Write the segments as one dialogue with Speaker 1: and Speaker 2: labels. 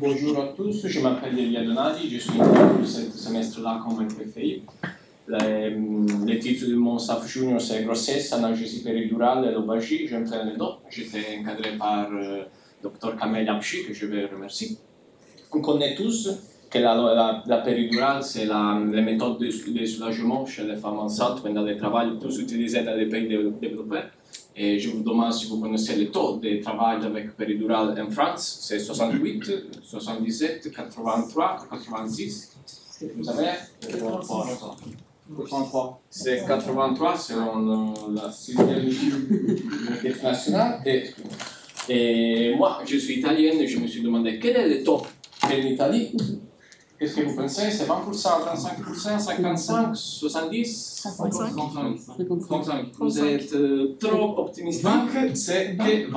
Speaker 1: Bonjour à tous, je m'appelle Elia Donati, je suis en ce semestre-là comme FFI. Le titre de mon staff junior c'est grossesse, analgésie péridurale et lombalgie. Je me traîne les dos. J'étais encadré par Dr Kamel Abchi, que je vais remercier. On connaît tous que la péridurale, c'est la méthode de soulagement chez les femmes enceintes pendant le travail le plus utilisée dans les pays développés. Et je vous demande si vous connaissez le taux de travail avec péridurale en France. C'est 68, 77, 83, 86. Vous savez? 83. C'est 83 selon la système international. Et moi, je suis italienne et je me suis demandé quel est le taux en Italie. Qu'est-ce que vous pensez? C'est 20%, 35%, 55%, 70%? 35%. Vous êtes trop optimiste. C'est que 20%.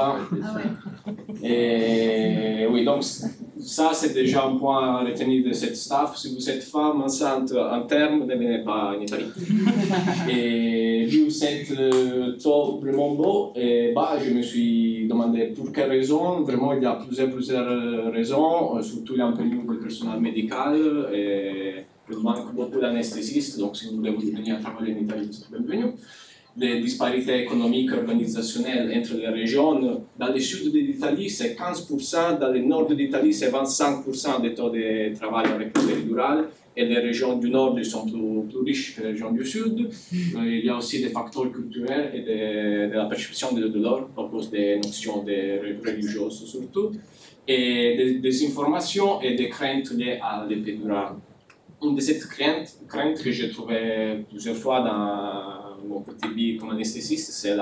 Speaker 1: Et oui, donc ça c'est déjà un point à retenir de cette staff. Si vous êtes femme enceinte en terme, ne venez pas en Italie. Et vu cette taux vraiment beau, et je me suis demandé pour quelle raison. Vraiment, il y a plusieurs raisons. Surtout, il y a un peu de personnel médical. Et il manque beaucoup d'anesthésistes. Donc, si vous voulez venir travailler en Italie, vous êtes bienvenus. Les disparités économiques et organisationnelles entre les régions. Dans le sud de l'Italie, c'est 15%, dans le nord de l'Italie, c'est 25% des taux de travail avec le péridurale. Et les régions du nord sont plus riches que les régions du sud. Il y a aussi des facteurs culturels et de la perception de la douleur à cause des notions religieuses surtout. Et des informations et des craintes liées à l'épidurale. Une de ces craintes que j'ai trouvées plusieurs fois dans mon petit billet comme anesthésiste, c'est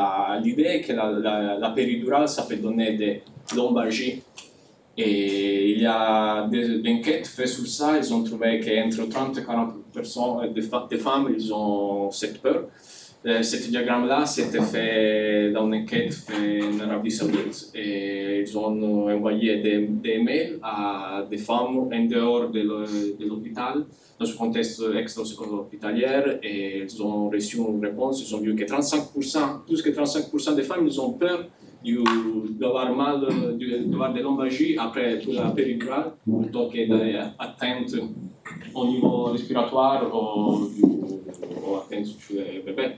Speaker 1: l'idée que la péridurale, ça peut donner des lombalgies. Et il y a des enquêtes faites sur ça, ils ont trouvé qu'entre 30 et 40% des femmes, ils ont cette peur. Ce diagramme-là, c'était fait dans une enquête faite en Arabie Saoudite. Et ils ont envoyé des mails à des femmes en dehors de l'hôpital, dans ce contexte extra-hospitalier, et ils ont reçu une réponse. Ils ont vu que 35%, plus que 35% des femmes, ils ont peur d'avoir mal, d'avoir des lombalgies après la péridurale, plutôt que d'atteinte au niveau respiratoire ou atteinte sur les bébés.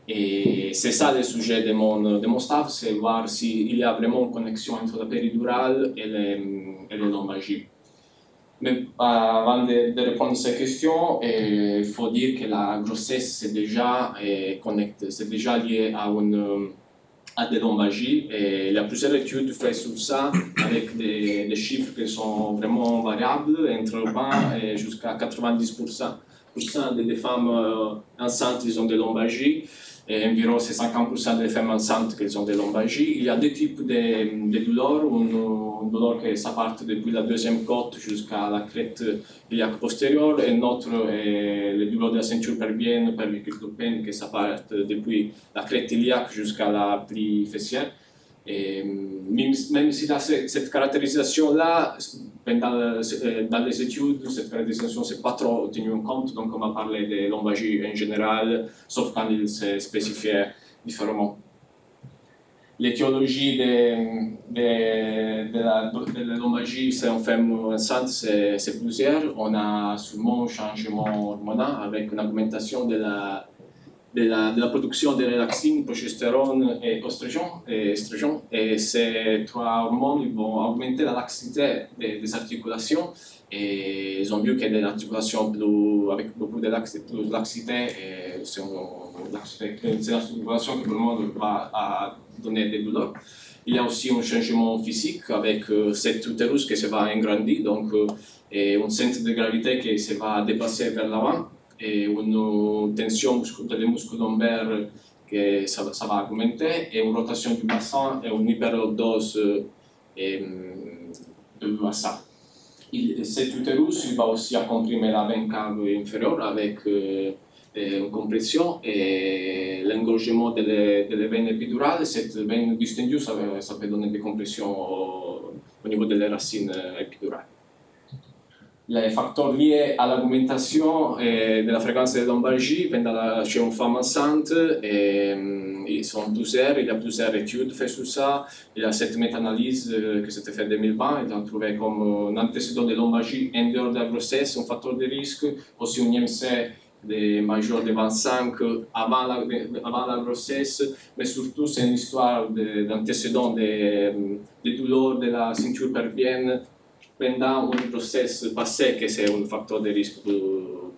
Speaker 1: Et c'est ça le sujet de mon staff, c'est voir s'il y a vraiment une connexion entre la péridurale et les lombalgies. Mais avant de répondre à ces questions, il faut dire que la grossesse c'est déjà lié à des lombalgies. Et il y a plusieurs études faites sur ça, avec des chiffres qui sont vraiment variables, entre 20 et jusqu'à 90% des femmes enceintes ils ont des lombalgies. Et environ 50% des femmes enceintes qui ont des lombalgies. Il y a deux types de douleurs. Une douleur qui part depuis la deuxième côte jusqu'à la crête iliaque postérieure, et une autre est le douleur de la ceinture pelvienne, pelviculopène, qui part depuis la crête iliaque jusqu'à la plie fessière. Et même si cette caractérisation-là, dans les études, cette caractérisation n'est pas trop tenue en compte, donc on va parler des lombalgies en général, sauf quand il s'est spécifié différemment. L'étiologie de la lombalgie, c'est en femme enceinte, c'est plusieurs. On a sûrement un changement hormonal avec une augmentation de la production de relaxine, progestérone et estrogène. Et ces trois hormones ils vont augmenter la laxité des articulations. Et ils ont vu que des articulations avec beaucoup de laxité, c'est une articulation qui vraiment va donner des douleurs. Il y a aussi un changement physique avec cet utérus qui se va agrandir, donc un centre de gravité qui se va dépasser vers l'avant, et une tension des muscles lombaires que ça va augmenter, et une rotation du bassin et une hyperlordose du bassin. Cet utérus il va aussi comprimer la veine cave inférieure avec une compression et l'engorgement des veines épidurales. Cette veine distendue, ça peut donner des compressions au niveau des racines épidurales. les facteurs liés à l'augmentation de la fréquence des lombalgies chez une femme enceinte. Ils sont plusieurs, il y a plusieurs études faites sur ça. Il y a cette méta-analyse que s'était faite en 2020, ils ont trouvé comme un antécédent de lombalgie en dehors de la grossesse, un facteur de risque, aussi un IMC de majeur de 25 avant la grossesse, mais surtout c'est une histoire d'antécédent de douleurs de la ceinture pelvienne pendant une grossesse passée, que c'est un facteur de risque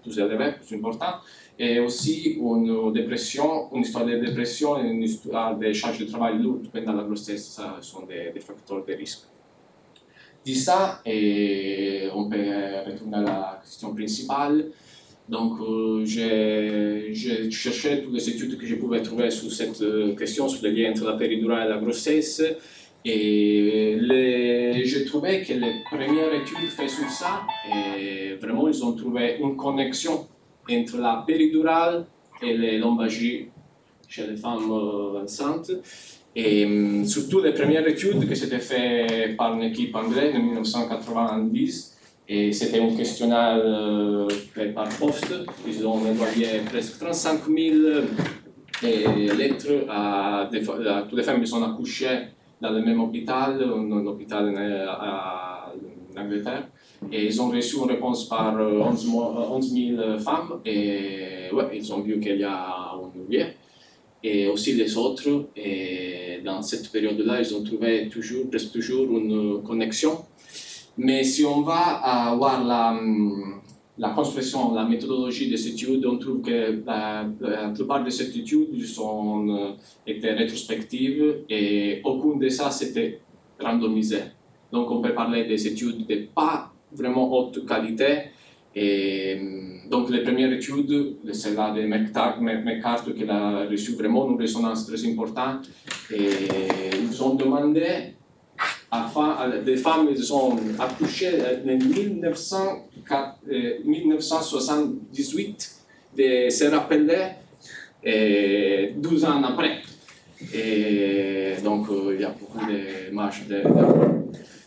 Speaker 1: plus élevé, plus important, et aussi une dépression, une histoire de dépression et une histoire de charge de travail lourde pendant la grossesse, ça sont des facteurs de risque. Dit ça, et on peut retourner à la question principale. Donc, j'ai cherché toutes les études que je pouvais trouver sur cette question, sur le lien entre la péridurale et la grossesse. Et j'ai trouvé que les premières études faites sur ça, et vraiment, ils ont trouvé une connexion entre la péridurale et les lombalgies chez les femmes enceintes. Et surtout les premières études qui s'étaient faites par une équipe anglaise en 1990. Et c'était un questionnaire fait par poste. Ils ont envoyé presque 35 000 lettres à toutes les femmes qui sont accouchées dans le même hôpital, un hôpital en Angleterre. Et ils ont reçu une réponse par 11 000 femmes. Et ouais, ils ont vu qu'il y a un lien. Et aussi les autres. Et dans cette période-là, ils ont trouvé presque toujours une connexion. Mais si on va voir la construction, la méthodologie de ces études, on trouve que la plupart de ces études étaient rétrospectives et aucune de ça c'était randomisé. Donc on peut parler des études de pas vraiment haute qualité. Et donc les premières études, celle-là de McCarthy qui a reçu vraiment une résonance très importante, et ils ont demandé des femmes qui sont accouchées en 1978 de se rappeler 12 ans après. Et donc il y a beaucoup de marges d'erreur.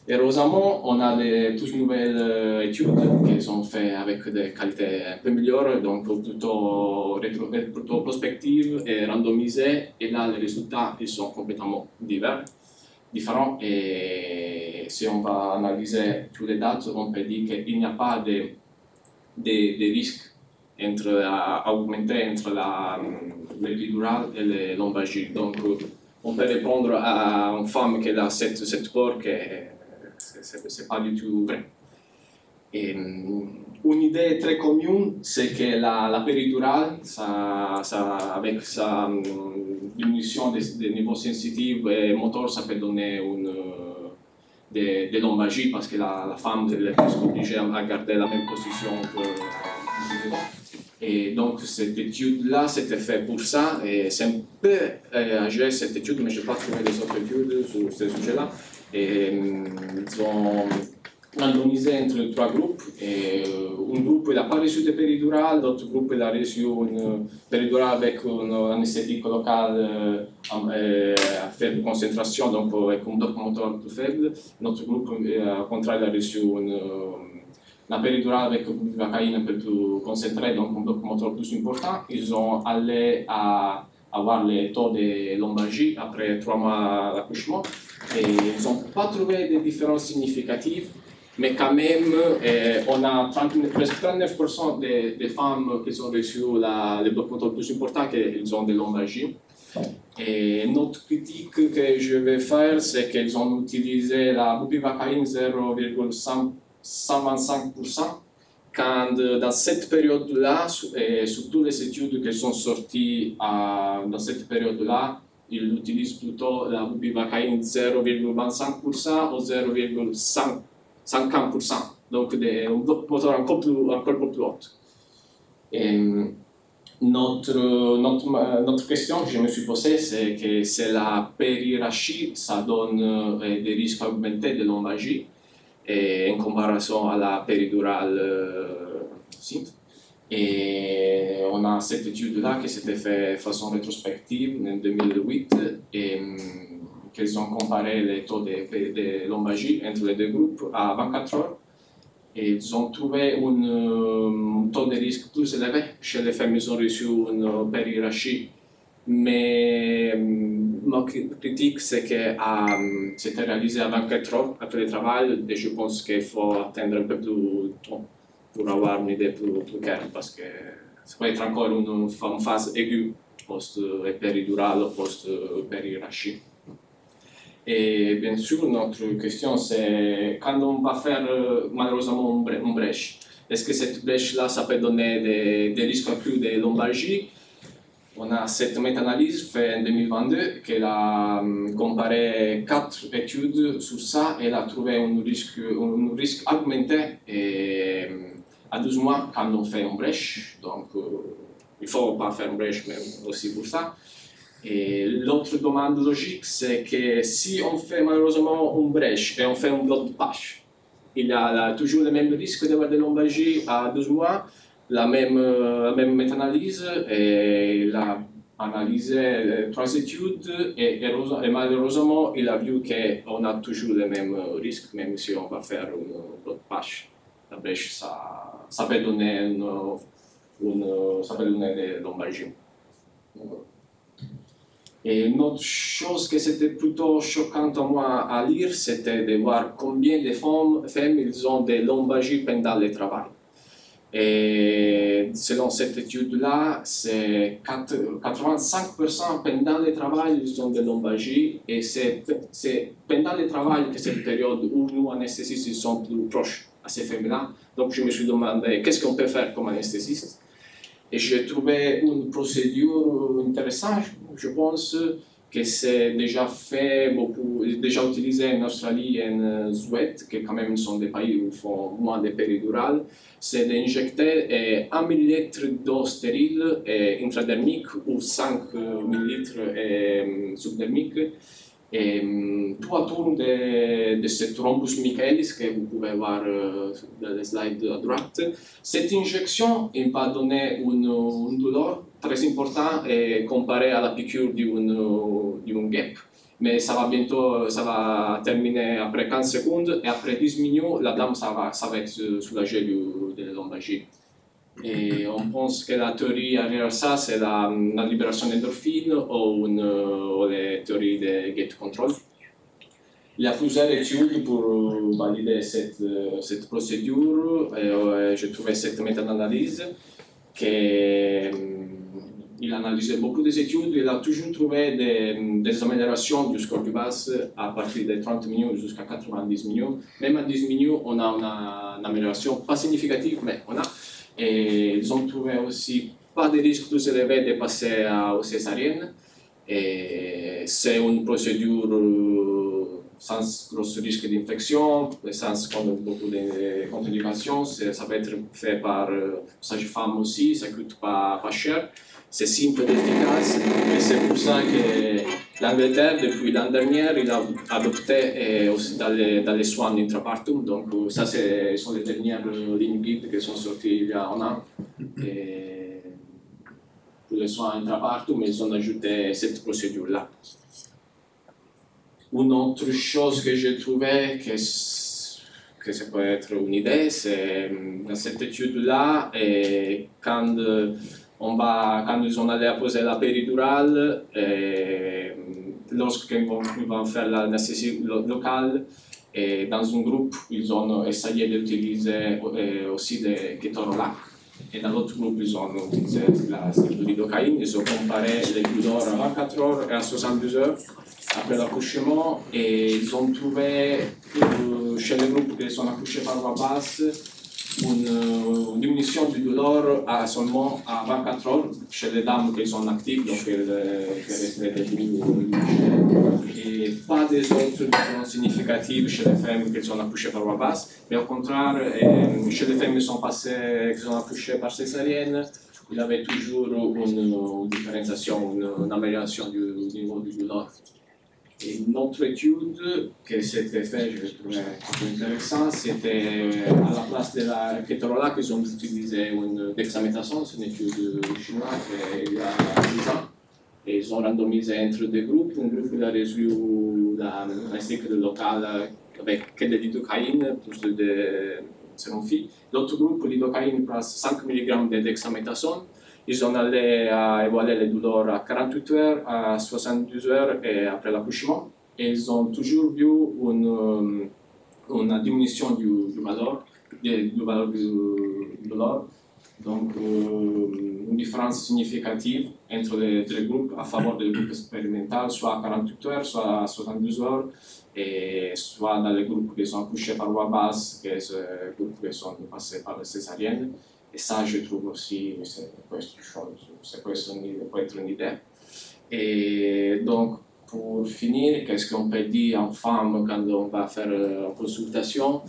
Speaker 1: Heureusement, on a des toutes nouvelles études qui sont faites avec des qualités un peu meilleures, donc plutôt prospectives et randomisées. Et là, les résultats ils sont complètement différents. Et si on va analyser toutes les dates, on peut dire qu'il n'y a pas de risque à augmenter entre l'épidural et les lombalgies. Donc, on peut répondre à une femme qui a cette peur que ce n'est pas du tout vrai. Et une idée très commune, c'est que la péridurale, avec sa diminution des niveaux sensitifs et moteurs, ça peut donner des lombalgies parce que la femme est presque obligée à garder la même position que et donc cette étude-là, c'était fait pour ça, et c'est un peu âgé cette étude, mais je n'ai pas trouvé les autres études sur ce sujet-là. Et ils ont randomisé entre trois groupes, et un groupe n'a pas reçu de péridurale, l'autre groupe a reçu une péridurale avec une anesthésie locale à faible concentration, donc avec un bloc moteur plus faible. Notre groupe, au contraire, a reçu la péridurale avec une bupivacaïne un peu plus concentrée, donc un bloc moteur plus important. Ils ont allé à avoir les taux de lombalgie après 3 mois d'accouchement, et ils n'ont pas trouvé de différences significatives. Mais quand même, on a presque 39% des femmes qui ont reçu le bloc moteur plus important qu'ils ont des lombalgies. Et une autre critique que je vais faire, c'est qu'ils ont utilisé la bupivacaïne 0,125%, quand dans cette période-là, sur toutes les études qui sont sorties dans cette période-là, ils utilisent plutôt la bupivacaïne 0,25% ou 0,50%, donc un bloc moteur encore plus haut. Et notre question que je me suis posée, c'est que c'est la périrachie, ça donne des risques augmentés de lombalgie en comparaison à la péridurale simple. Et on a cette étude-là qui s'était faite de façon rétrospective en 2008 et qu'ils ont comparé les taux de lombalgie entre les deux groupes à 24 heures. Et ils ont trouvé un taux de risque plus élevé. Chez les femmes, ils ont reçu une périrachie. Mais ma critique, c'est que c'était réalisé à 24 heures après le travail et je pense qu'il faut attendre un peu plus de temps pour avoir une idée plus claire parce que ça peut être encore une phase aiguë post-péridurale, post-périrachie. Et bien sûr, notre question, c'est quand on va faire malheureusement une brèche, est-ce que cette brèche-là, ça peut donner des risques accrus de lombalgie? On a cette méta-analyse faite en 2022 qui a comparé 4 études sur ça et elle a trouvé un risque augmenté à 12 mois quand on fait une brèche. Donc, il ne faut pas faire une brèche, mais aussi pour ça. Et l'autre demande logique, c'est que si on fait malheureusement une brèche et on fait un bloc de page, il y a toujours le même risque d'avoir des lombalgies à 12 mois, la même méta-analyse, et il a analysé 3 études et malheureusement, il a vu qu'on a toujours le même risque, même si on va faire une bloc de page. La brèche, ça peut donner des lombalgies. Et une autre chose que c'était plutôt choquant à moi à lire, c'était de voir combien de femmes ils ont des lombalgies pendant le travail. Et selon cette étude-là, c'est 85% pendant le travail, ils ont des lombalgies. Et c'est pendant le travail que c'est une période où nous, anesthésistes, ils sont plus proches à ces femmes-là. Donc je me suis demandé qu'est-ce qu'on peut faire comme anesthésiste. Et j'ai trouvé une procédure intéressante, je pense, que c'est déjà fait déjà utilisé en Australie et en Suède, qui quand même sont des pays où ils font moins de péridurale, c'est d'injecter 1 ml d'eau stérile intradermique ou 5 ml subdermique. Et 3 tours de ce thrombus Michaelis que vous pouvez voir dans les slides à droite. Cette injection va donner une douleur très importante comparée à la piqûre d'une guêpe. Mais ça va terminer après 15 secondes et après 10 minutes, la dame ça va être soulagée de la lombalgie. Et on pense que la théorie derrière ça, c'est la libération d'endorphines ou les théories de gate control. Il y a plusieurs études pour valider cette procédure. J'ai trouvé cette méta-analyse il a analysé beaucoup d'études. Il a toujours trouvé des améliorations du score du base à partir de 30 minutes jusqu'à 90 minutes. Même à 10 minutes, on a une amélioration pas significative, mais on a. Et ils ont trouvé aussi pas de risque plus élevé de passer aux césariennes. Et c'est une procédure sans gros risque d'infection, sans beaucoup de contre-indications. Ça peut être fait par sage-femme aussi, ça ne coûte pas cher. C'est simple et efficace. Et c'est pour ça que l'Angleterre, depuis l'année dernière, il a adopté aussi dans les soins intrapartum. Donc, ça, ce sont les dernières lignes guides qui sont sorties il y a un an. Et pour les soins intrapartum, ils ont ajouté cette procédure-là. Une autre chose que j'ai trouvé que ça peut être une idée, c'est dans cette étude-là, quand ils ont allé poser la péridurale, lorsqu'ils vont faire l'anesthésie locale, et dans un groupe, ils ont essayé d'utiliser aussi des kétorolac. Et dans l'autre groupe, ils ont utilisé de lidocaïne. Ils ont comparé les douleurs à 24 heures et à 72 heures après l'accouchement. Et ils ont trouvé chez les groupes qui sont accouchés par voie basse une diminution du douleur seulement à 24 heures chez les dames qui sont actives, donc elles restaient debout. Et pas des autres différences significatives chez les femmes qui sont accouchées par voie basse, mais au contraire, chez les femmes qui sont accouchées par césarienne, il y avait toujours une différenciation, une amélioration du niveau du douleur. Et une autre étude qui s'était faite, je trouvais intéressant, c'était à la place de la kétorolac, ils ont utilisé une dexaméthasone, c'est une étude chinoise il y a 10 ans. Et ils ont randomisé entre deux groupes. Un groupe qui a reçu un cycle local avec que de lidocaïne, plus de sérophile. L'autre groupe, lidocaïne plus 5 mg de dexaméthasone. Ils sont allés à évaluer les douleurs à 48 heures, à 72 heures et après l'accouchement. Et ils ont toujours vu une diminution du valeur du douleur. Donc, une différence significative entre les groupes à faveur du groupe expérimental, soit à 48 heures, soit à 72 heures, et soit dans les groupes qui sont accouchés par voie basse, que sont les groupes qui sont passés par la césarienne. Et ça, je trouve aussi, c'est questo può être une idée. Et donc, pour finir, qu'est-ce qu'on peut dire en femme quand on va faire une consultation?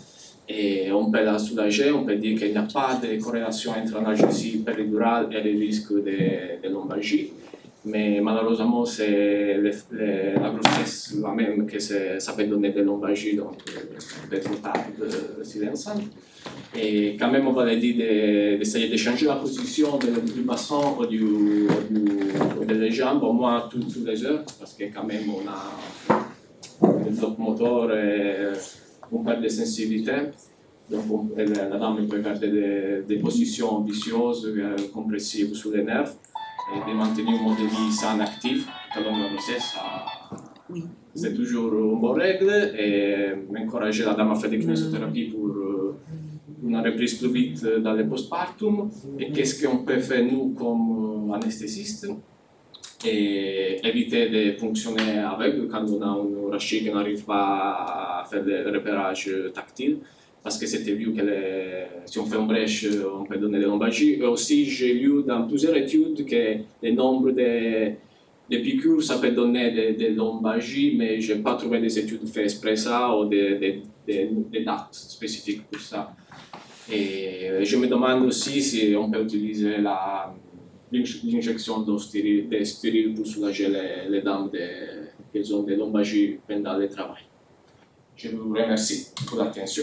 Speaker 1: Et on peut la soulager, on peut dire qu'il n'y a pas de corrélation entre l'analgésie péridurale et le risque de lombalgie. Mais malheureusement, c'est la grossesse la même que ça peut donner des lombalgies, donc peut-être tard de silence. Et quand même, on va dire d'essayer de changer la position du bassin ou des jambes au moins toutes les heures, parce que quand même, on a le bloc moteur et on perd de sensibilité. Donc, la dame peut garder des positions ambitieuses, compressives sur les nerfs, et de maintenir un mode de vie sain, actif, tout au long de la grossesse. C'est toujours une bonne règle, et encourager la dame à faire des kinésithérapies pour une reprise plus vite dans le postpartum. Et qu'est-ce qu'on peut faire, nous, comme anesthésistes? Et éviter de fonctionner avec quand on a une rachis qui n'arrive pas à faire des repérages tactiles, parce que c'était vu que si on fait une brèche, on peut donner des lombalgies. Et aussi, j'ai lu dans plusieurs études que le nombre de piqûres, ça peut donner des lombalgies, mais je n'ai pas trouvé des études faites exprès ça ou des dates spécifiques pour ça. Et je me demande aussi si on peut utiliser l'injection de stérile pour soulager les dames qui ont des lombalgies pendant le travail. Je vous remercie pour l'attention.